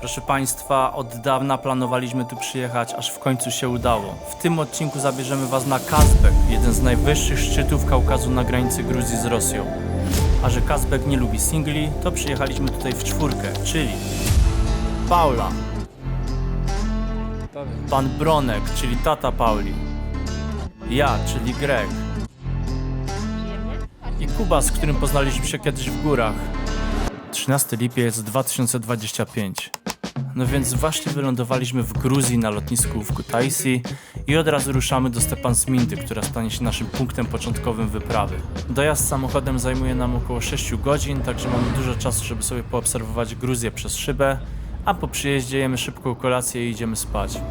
Proszę Państwa, od dawna planowaliśmy tu przyjechać, aż w końcu się udało. W tym odcinku zabierzemy Was na Kazbek, jeden z najwyższych szczytów Kaukazu na granicy Gruzji z Rosją. A że Kazbek nie lubi singli, to przyjechaliśmy tutaj w czwórkę, czyli Paula, pan Bronek, czyli tata Pauli, ja, czyli Greg i Kuba, z którym poznaliśmy się kiedyś w górach. 13 lipiec 2025. No więc właśnie wylądowaliśmy w Gruzji na lotnisku w Kutaisi i od razu ruszamy do Stepantsmindy, która stanie się naszym punktem początkowym wyprawy. Dojazd samochodem zajmuje nam około 6 godzin, także mamy dużo czasu, żeby sobie poobserwować Gruzję przez szybę, a po przyjeździe jemy szybką kolację i idziemy spać.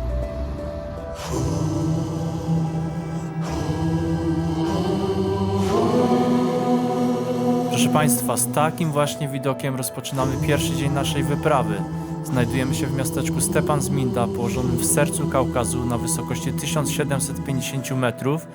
Proszę Państwa, z takim właśnie widokiem rozpoczynamy pierwszy dzień naszej wyprawy. Znajdujemy się w miasteczku Stepantsminda, położonym w sercu Kaukazu na wysokości 1750 metrów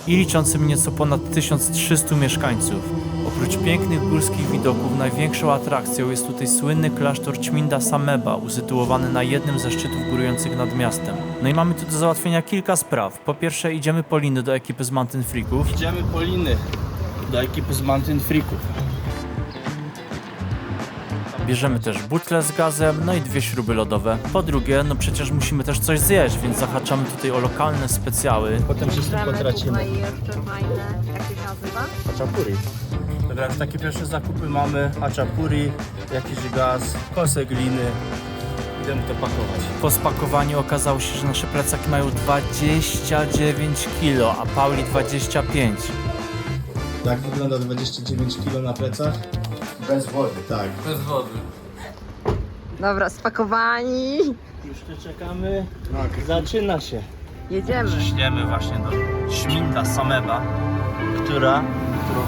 i liczącym nieco ponad 1300 mieszkańców. Oprócz pięknych górskich widoków, największą atrakcją jest tutaj słynny klasztor Ćminda Sameba, usytuowany na jednym ze szczytów górujących nad miastem. No i mamy tu do załatwienia kilka spraw. Po pierwsze, idziemy po liny do ekipy z Mountain Freaków. Idziemy po liny do ekipy z Mountain Freaków. Bierzemy też butle z gazem, no i 2 śruby lodowe. Po drugie, no przecież musimy też coś zjeść, więc zahaczamy tutaj o lokalne specjały. Potem się tylko tracimy. Tutaj jeszcze fajne, jak to się nazywa? Haczapuri. Dobra, już takie pierwsze zakupy mamy. Haczapuri, jakiś gaz, kosek gliny. Idziemy to pakować. Po spakowaniu okazało się, że nasze plecaki mają 29 kg, a Pauli 25. Tak wygląda 29 kg na plecach. Bez wody. Tak. Bez wody. Dobra, spakowani. Już tu czekamy. Zaczyna się. Jedziemy. Przyśniemy właśnie do Ćminda Sameba, którą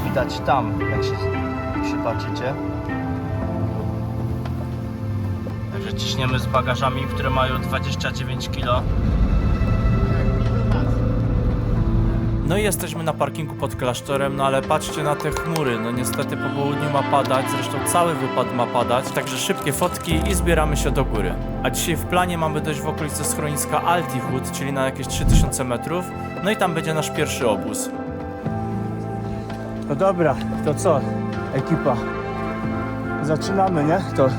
widać tam, jak się przypatrzycie. Także ciśniemy z bagażami, które mają 29 kg. No i jesteśmy na parkingu pod klasztorem, no ale patrzcie na te chmury, no niestety po południu ma padać, zresztą cały wypad ma padać, także szybkie fotki i zbieramy się do góry. A dzisiaj w planie mamy dojść w okolice schroniska Altihud, czyli na jakieś 3000 metrów, no i tam będzie nasz pierwszy obóz. No dobra, to co, ekipa? Zaczynamy, nie? To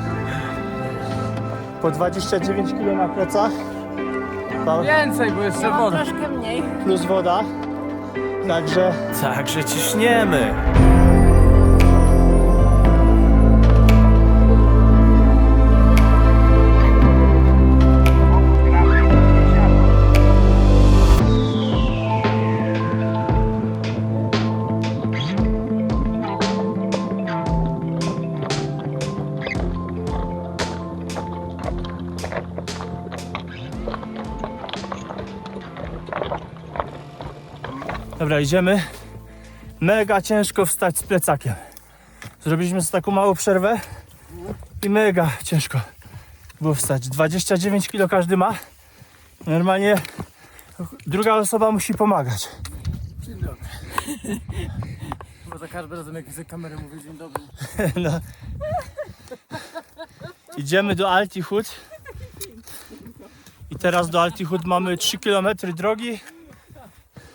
po 29 kg na plecach. Więcej, bo jeszcze woda. Troszkę mniej. Plus woda. Także ciśniemy. Dobra, idziemy. Mega ciężko wstać z plecakiem. Zrobiliśmy sobie taką małą przerwę i mega ciężko było wstać. 29 kg każdy ma. Normalnie druga osoba musi pomagać. Dzień dobry. Bo za każdym razem jak widzę kamerę mówię dzień dobry. No. Idziemy do Altihud. I teraz do Altihud mamy 3 km drogi.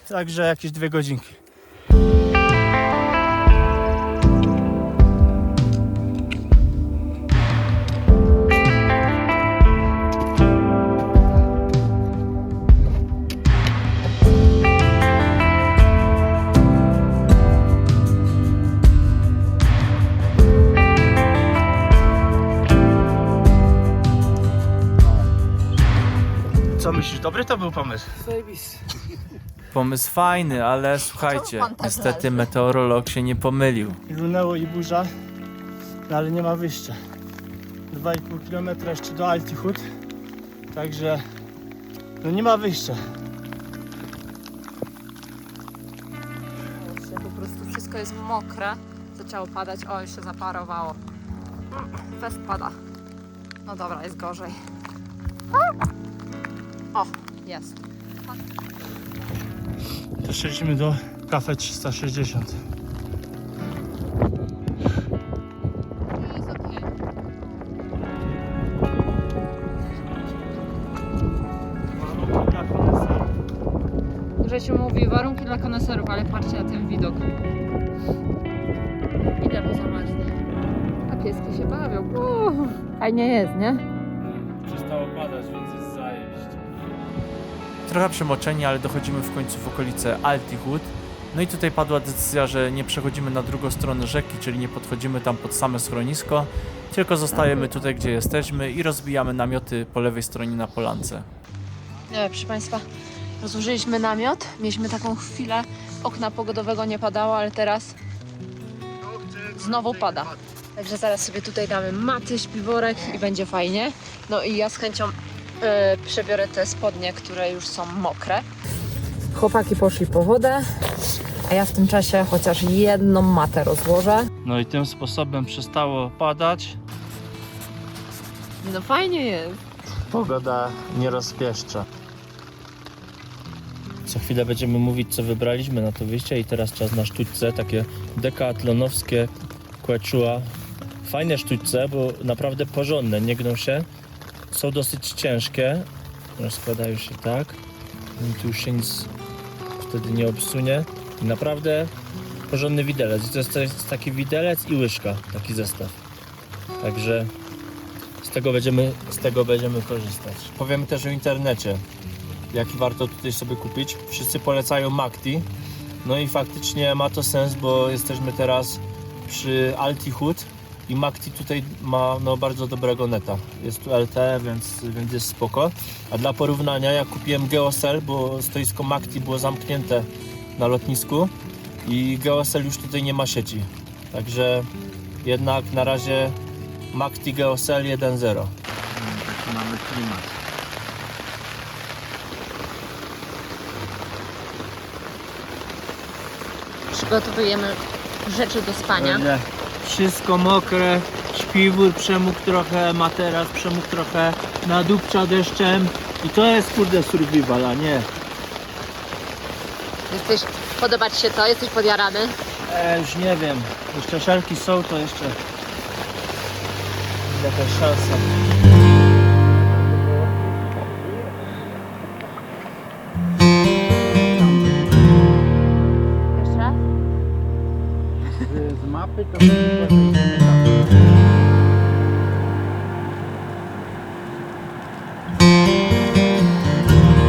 Także jakieś 2 godzinki. Co myślisz, dobry to był pomysł? Zajebisty. Pomysł fajny, ale słuchajcie, niestety meteorolog się nie pomylił. Lunęło i burza, no ale nie ma wyjścia. 2,5 km jeszcze do Altihud, także no nie ma wyjścia. Po prostu wszystko jest mokre. Zaczęło padać. O, już się zaparowało. Fest pada. No dobra, jest gorzej. O, jest. Też lecimy do Cafe 360. Jest okej. że się mówi warunki dla koneserów, ale patrzcie na ten widok. Idę, bo zamarznie. A pieski się bawią. Fajnie jest, nie? Przestało padać, więc jest zajebiście. Trochę przemoczeni, ale dochodzimy w końcu w okolice Altihud. No i tutaj padła decyzja, że nie przechodzimy na drugą stronę rzeki, czyli nie podchodzimy tam pod same schronisko, tylko zostajemy tutaj, gdzie jesteśmy i rozbijamy namioty po lewej stronie na polance. Proszę Państwa, rozłożyliśmy namiot. Mieliśmy taką chwilę, okna pogodowego nie padało, ale teraz znowu pada. Także zaraz sobie tutaj damy maty, śpiworek i będzie fajnie. No i ja z chęcią przebiorę te spodnie, które już są mokre. Chłopaki poszli po wodę, a ja w tym czasie chociaż jedną matę rozłożę. No i tym sposobem przestało padać. No fajnie jest. Pogoda nie rozpieszcza. Co chwilę będziemy mówić, co wybraliśmy na to wyjście i teraz czas na sztućce, takie decathlonowskie quechua. Fajne sztućce, bo naprawdę porządne, nie gną się. Są dosyć ciężkie, składają się tak. I tu już się nic wtedy nie obsunie. I naprawdę porządny widelec. I to jest taki widelec i łyżka, taki zestaw. Także z tego będziemy korzystać. Powiemy też o internecie, jaki warto tutaj sobie kupić. Wszyscy polecają Makti. No i faktycznie ma to sens, bo jesteśmy teraz przy Altihud i Makti tutaj ma bardzo dobrego neta. Jest tu LTE, więc jest spoko. A dla porównania ja kupiłem Geocell, bo stoisko Makti było zamknięte na lotnisku i Geocell już tutaj nie ma sieci. Także jednak na razie Makti Geocell 1.0. Taki mamy klimat. Przygotowujemy rzeczy do spania. Wszystko mokre, śpiwór przemógł trochę, materac przemógł trochę, nadupcza deszczem i to jest kurde survival, a nie. Podoba Ci się to? Jesteś podjarany? Już nie wiem, jeszcze szelki są, to jeszcze jakaś szansa. Jeszcze raz? Z mapy to chyba wejdziemy tam.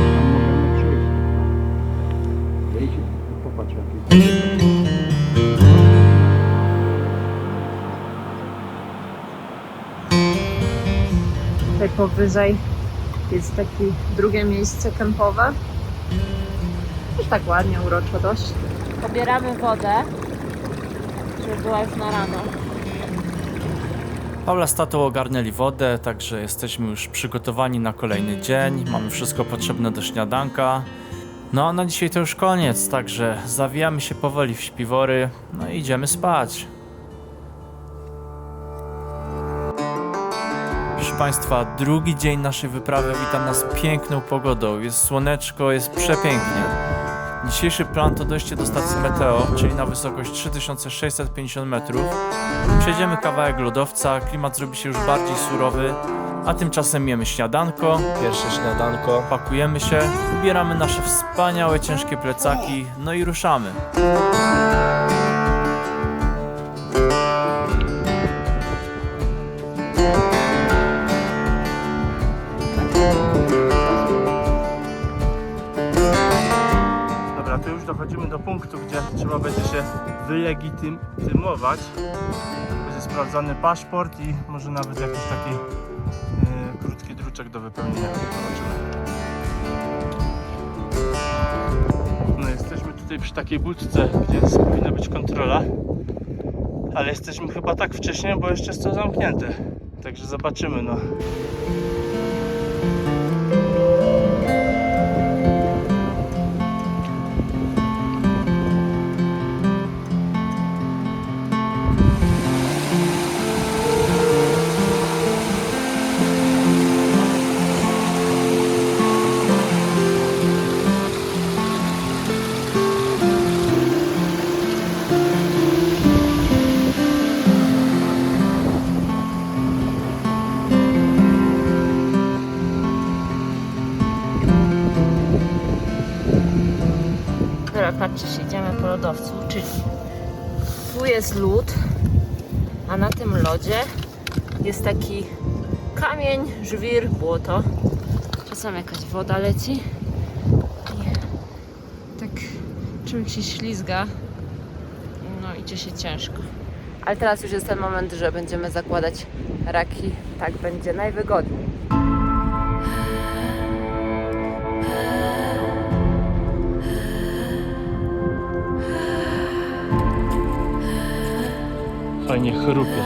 Tam możemy przyjść. Wejdź i popatrz jakie. Tutaj powyżej jest takie drugie miejsce kempowe. Też tak ładnie, uroczo dość. Pobieramy wodę, żeby była już na rano. Paula z tatą ogarnęli wodę, także jesteśmy już przygotowani na kolejny dzień. Mamy wszystko potrzebne do śniadanka. No a na dzisiaj to już koniec, także zawijamy się powoli w śpiwory, no i idziemy spać. Proszę Państwa, drugi dzień naszej wyprawy wita nas piękną pogodą. Jest słoneczko, jest przepięknie. Dzisiejszy plan to dojście do stacji Meteo, czyli na wysokość 3650 metrów. Przejdziemy kawałek lodowca, klimat zrobi się już bardziej surowy, a tymczasem jemy śniadanko. Pierwsze śniadanko. Pakujemy się, ubieramy nasze wspaniałe, ciężkie plecaki, no i ruszamy. Dobra, to już dochodzimy do punktu, gdzie trzeba będzie się wylegitymować. Będzie sprawdzany paszport i może nawet jakiś taki krótki druczek do wypełnienia. Zobaczymy. No jesteśmy tutaj przy takiej budce, gdzie powinna być kontrola. Ale jesteśmy chyba tak wcześnie, bo jeszcze jest to zamknięte. Także zobaczymy, no. patrzcie, idziemy po lodowcu, czyli tu jest lód, a na tym lodzie jest taki kamień, żwir, błoto. Czasem jakaś woda leci i tak człowiek się ślizga, no idzie się ciężko. Ale teraz już jest ten moment, że będziemy zakładać raki, tak będzie najwygodniej. Fajnie chrupie.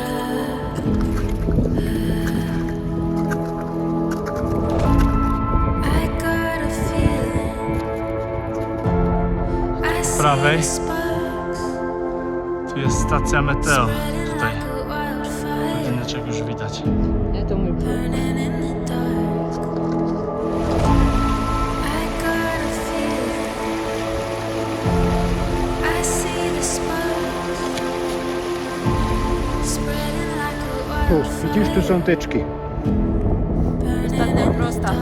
Z prawej tu jest stacja Meteo. Tutaj budyneczek już widać. Ja to mój brzuch. Tu, widzisz, tu są teczki. Ostatnia prosta.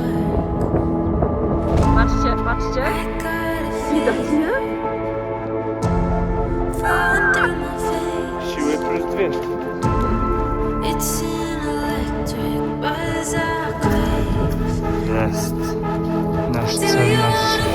Patrzcie, patrzcie. Widać, nie? Siły plus 200. Jest nasz cel na dzisiaj.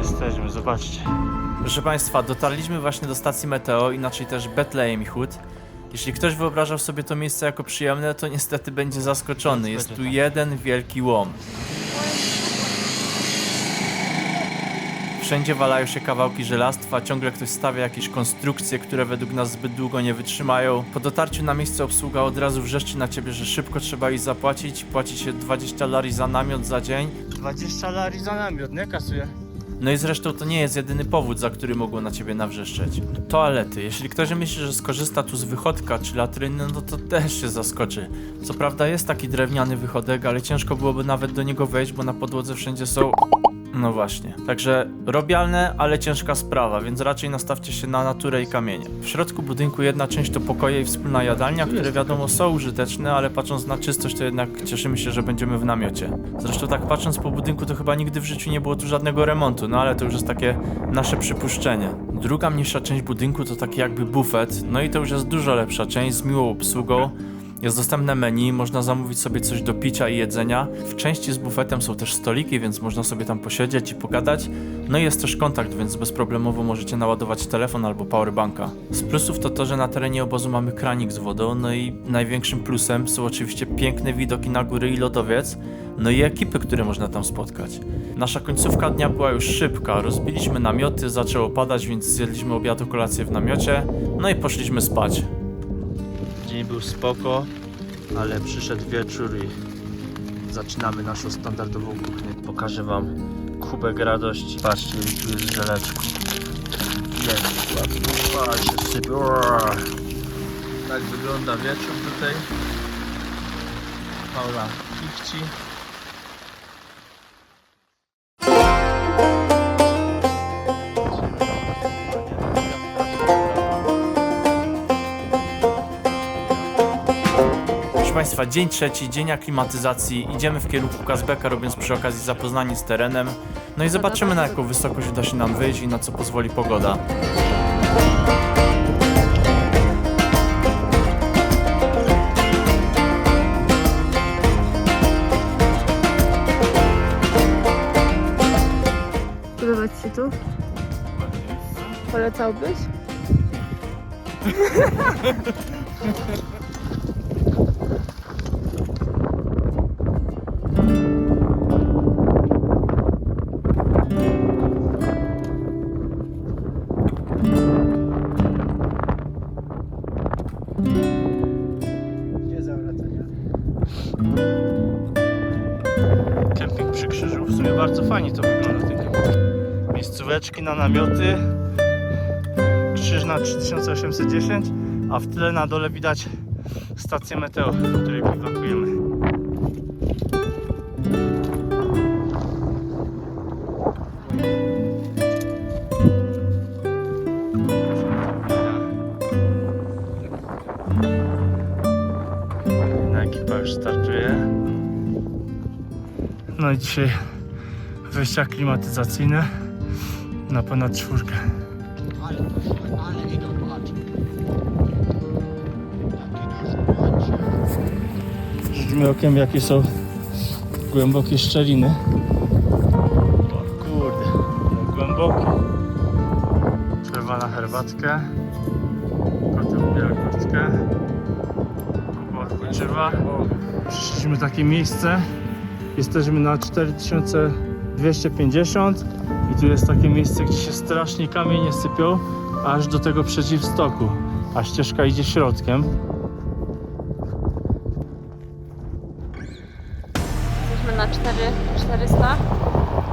Jesteśmy, zobaczcie. Proszę Państwa, dotarliśmy właśnie do stacji Meteo, inaczej też Betlejem i Chód. Jeśli ktoś wyobrażał sobie to miejsce jako przyjemne, to niestety będzie zaskoczony. Jest tu jeden wielki łom. Wszędzie walają się kawałki żelastwa, ciągle ktoś stawia jakieś konstrukcje, które według nas zbyt długo nie wytrzymają. Po dotarciu na miejsce obsługa od razu wrzeszczy na ciebie, że szybko trzeba iść zapłacić. Płaci się 20 lari za namiot za dzień. 20 lari za namiot, nie? Kasuje. No i zresztą to nie jest jedyny powód, za który mogło na ciebie nawrzeszczeć. Toalety. Jeśli ktoś myśli, że skorzysta tu z wychodka czy latryny, no to też się zaskoczy. Co prawda jest taki drewniany wychodek, ale ciężko byłoby nawet do niego wejść, bo na podłodze wszędzie są... No właśnie. Także robialne, ale ciężka sprawa, więc raczej nastawcie się na naturę i kamienie. W środku budynku jedna część to pokoje i wspólna jadalnia, które wiadomo są użyteczne, ale patrząc na czystość to jednak cieszymy się, że będziemy w namiocie. Zresztą tak patrząc po budynku to chyba nigdy w życiu nie było tu żadnego remontu, no ale to już jest takie nasze przypuszczenie. Druga mniejsza część budynku to taki jakby bufet, no i to już jest dużo lepsza część z miłą obsługą. Jest dostępne menu, można zamówić sobie coś do picia i jedzenia. W części z bufetem są też stoliki, więc można sobie tam posiedzieć i pogadać. No i jest też kontakt, więc bezproblemowo możecie naładować telefon albo powerbanka. Z plusów to to, że na terenie obozu mamy kranik z wodą, no i największym plusem są oczywiście piękne widoki na góry i lodowiec, no i ekipy, które można tam spotkać. Nasza końcówka dnia była już szybka, rozbiliśmy namioty, zaczęło padać, więc zjedliśmy obiad, kolację w namiocie, no i poszliśmy spać. Dzień był spoko, ale przyszedł wieczór i zaczynamy naszą standardową kuchnię. Pokażę wam kubek radości. Patrzcie, tu jest żeleczko. Jest ładnie, się sypie. Tak wygląda wieczór tutaj. Paula kichci. Proszę Państwa, dzień trzeci, dzień aklimatyzacji. Idziemy w kierunku Kazbeka, robiąc przy okazji zapoznanie z terenem. No i zobaczymy, na jaką wysokość uda się nam wyjść i na co pozwoli pogoda. Podoba Ci się tu? Polecałbyś? Gdzie zawracania? Kemping przy krzyżu. W sumie bardzo fajnie to wygląda. Miejscóweczki na namioty. Krzyż na 3810, a w tle na dole widać stację Meteo, w której biwakujemy. Ekipa już startuje. No i dzisiaj wejścia klimatyzacyjne na ponad 4. Rzućmy okiem, jakie są głębokie szczeliny. O kurde, głębokie. Przerwa na herbatkę. Koty ubiera kurtkę. Kuba odpoczywa. Przyszliśmy takie miejsce. Jesteśmy na 4250 i tu jest takie miejsce, gdzie się strasznie kamienie sypią aż do tego przeciwstoku, a ścieżka idzie środkiem. Jesteśmy na 400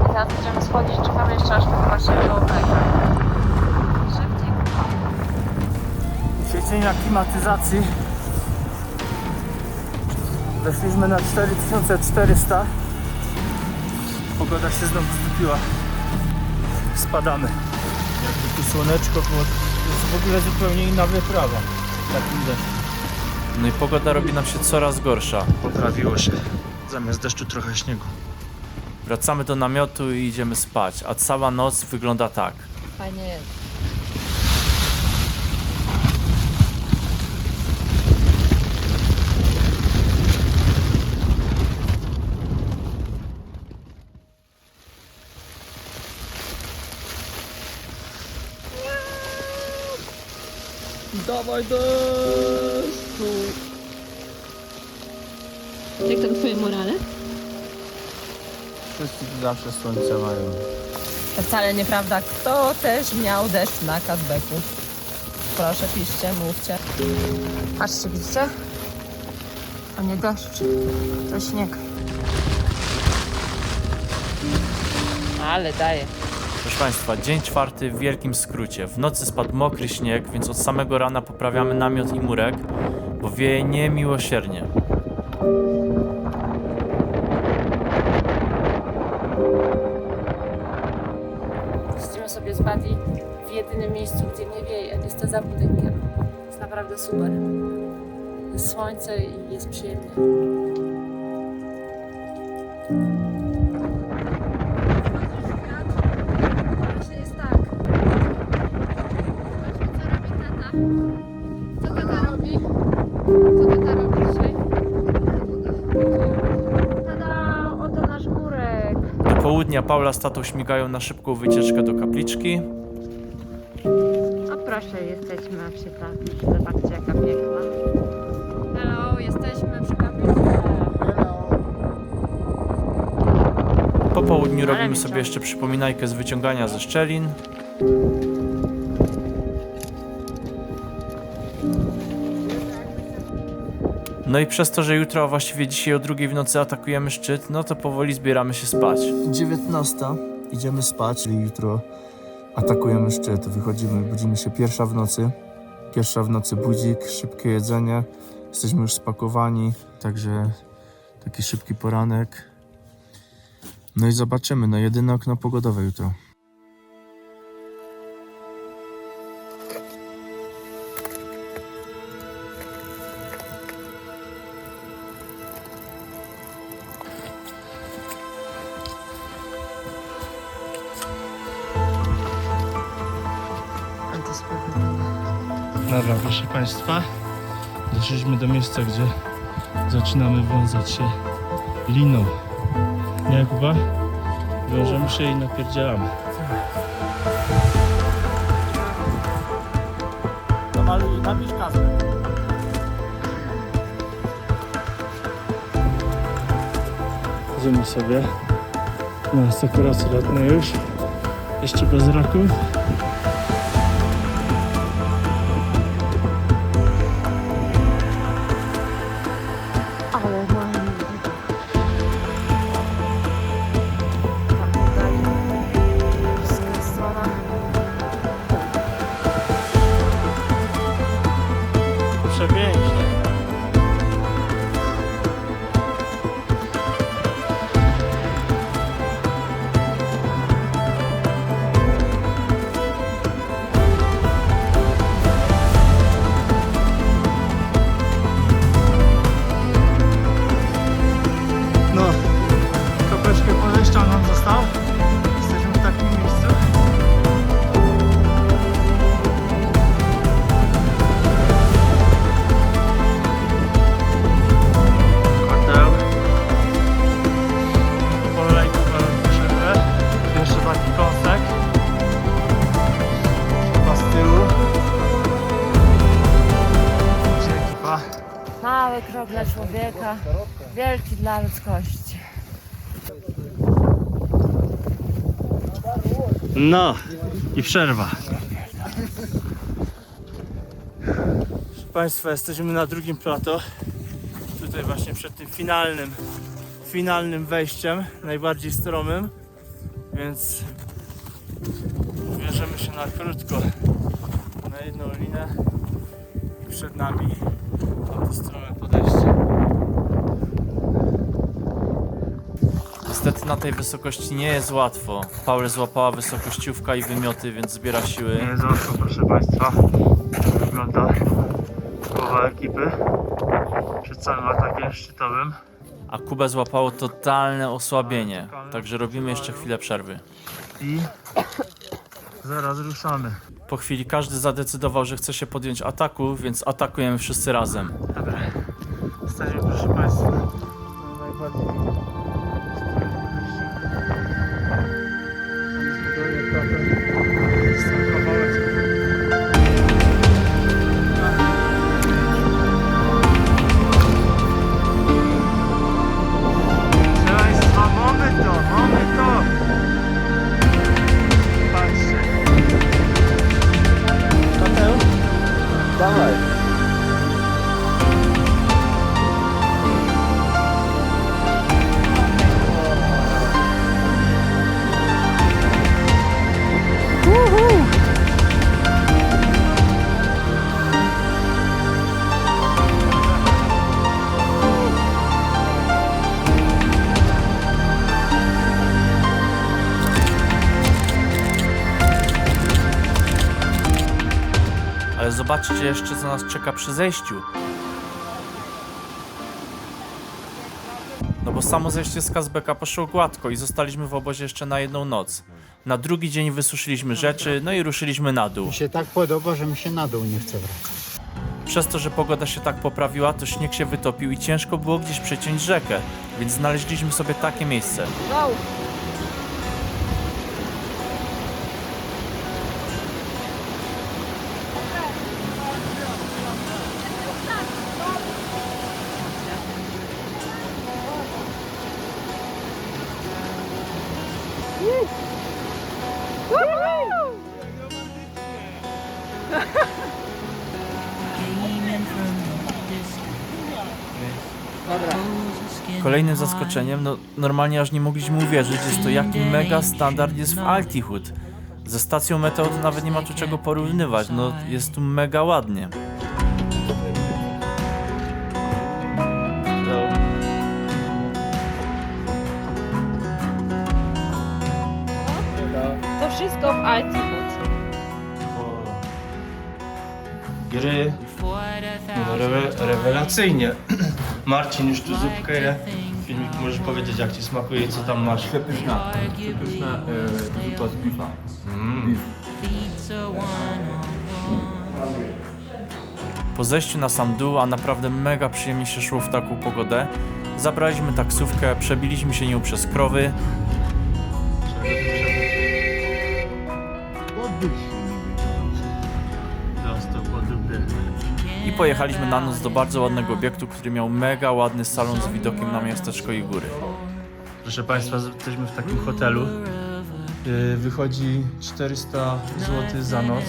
i teraz będziemy schodzić, czekamy jeszcze aż pokrywa się do mleka. Szybciej kupa. Siedzenia klimatyzacji. Weszliśmy na 4400. Pogoda się znowu zdupiła. Spadamy. Jakby tu słoneczko było, to jest w ogóle zupełnie inna wyprawa. Takim deszczu. No i pogoda robi nam się coraz gorsza. Poprawiło się. Zamiast deszczu trochę śniegu. Wracamy do namiotu i idziemy spać, a cała noc wygląda tak. Fajnie jest. Dawaj deszczu! Jak tam twoje morale? Wszyscy tu zawsze słońce mają. To wcale nieprawda. Kto też miał deszcz na Kazbeku? Proszę, piszcie, mówcie. Patrzcie, widzicie? To nie deszcz, to śnieg. Ale daje. Proszę Państwa, dzień 4 w wielkim skrócie. W nocy spadł mokry śnieg, więc od samego rana poprawiamy namiot i murek, bo wieje niemiłosiernie. Siedzimy sobie z Buddy w jedynym miejscu, gdzie nie wieje. Jest to za budynkiem. Jest naprawdę super. Jest słońce i jest przyjemnie. Właśnie jest tak. Zobaczmy, co robi tata. Co tata robi? Co tata robi dzisiaj? Tada! Oto nasz murek. Do południa Paula z tatą śmigają na szybką wycieczkę do kapliczki. O proszę, jesteśmy przy kapliczce. Zobaczcie, jaka piękna. Hello, jesteśmy przy kapliczce. Po południu Ale robimy mi sobie ciągnie. jeszcze przypominajkę z wyciągania ze szczelin. No i przez to, że jutro, a właściwie dzisiaj o 2 w nocy atakujemy szczyt, no to powoli zbieramy się spać. 19. Idziemy spać i jutro atakujemy szczyt. Wychodzimy, budzimy się pierwsza w nocy. Pierwsza w nocy budzik, szybkie jedzenie. Jesteśmy już spakowani, także taki szybki poranek. No i zobaczymy, no jedyne okno pogodowe jutro. Dobra, proszę Państwa, doszliśmy do miejsca, gdzie zaczynamy wiązać się liną. Nie, Kuba? Wiążemy się i napierdzielamy. Napisz kasę. Chodzimy sobie na sekuracje lotne już. Jeszcze bez raków. Ale mam. Tak, dalej. Wszystka strona. Przepięknie. wielki dla ludzkości. No i przerwa. Proszę Państwa, jesteśmy na drugim plateau. Tutaj właśnie przed tym finalnym wejściem, najbardziej stromym, więc bierzemy się na krótko na jedną linę i przed nami to strome podejście. Niestety na tej wysokości nie jest łatwo. Paul złapała wysokościówka i wymioty, więc zbiera siły. Nie jest łatwo, proszę Państwa. Wygląda połowa ekipy przed całym atakiem szczytowym. A Kubę złapało totalne osłabienie. Także robimy jeszcze chwilę przerwy. I zaraz ruszamy. Po chwili każdy zadecydował, że chce się podjąć ataku, więc atakujemy wszyscy razem. Dobra, jesteśmy, proszę Państwa, na najbardziej Państwa, mamy to! Patrzcie. Mateusz? Dawaj. Ale zobaczcie jeszcze, co nas czeka przy zejściu. No bo samo zejście z Kazbeka poszło gładko i zostaliśmy w obozie jeszcze na jedną noc. Na drugi dzień wysuszyliśmy rzeczy, no i ruszyliśmy na dół. Mi się tak podoba, że mi się na dół nie chce wracać. Przez to, że pogoda się tak poprawiła, to śnieg się wytopił i ciężko było gdzieś przeciąć rzekę, więc znaleźliśmy sobie takie miejsce. Wow. Kolejnym zaskoczeniem, no normalnie aż nie mogliśmy uwierzyć, jest to jaki mega standard jest w Altihud. Ze stacją meteo to nawet nie ma tu czego porównywać, no jest tu mega ładnie. To wszystko w Altihud. Gry rewelacyjnie. Marcin już tu zupkę je. Filmik, możesz powiedzieć, jak Ci smakuje i co tam masz? Przepyszna zupa z bifa. Po zejściu na sam dół, a naprawdę mega przyjemnie się szło w taką pogodę, zabraliśmy taksówkę, przebiliśmy się nią przez krowy Dostał po dupie. i pojechaliśmy na noc do bardzo ładnego obiektu, który miał mega ładny salon z widokiem na miasteczko i góry. Proszę Państwa, jesteśmy w takim hotelu. Wychodzi 400 zł za noc.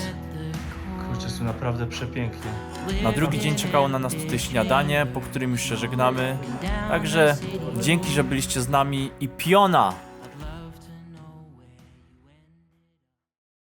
Kurczę, jest tu naprawdę przepięknie. Na drugi dzień czekało na nas tutaj śniadanie, po którym już się żegnamy. Także dzięki, że byliście z nami i piona!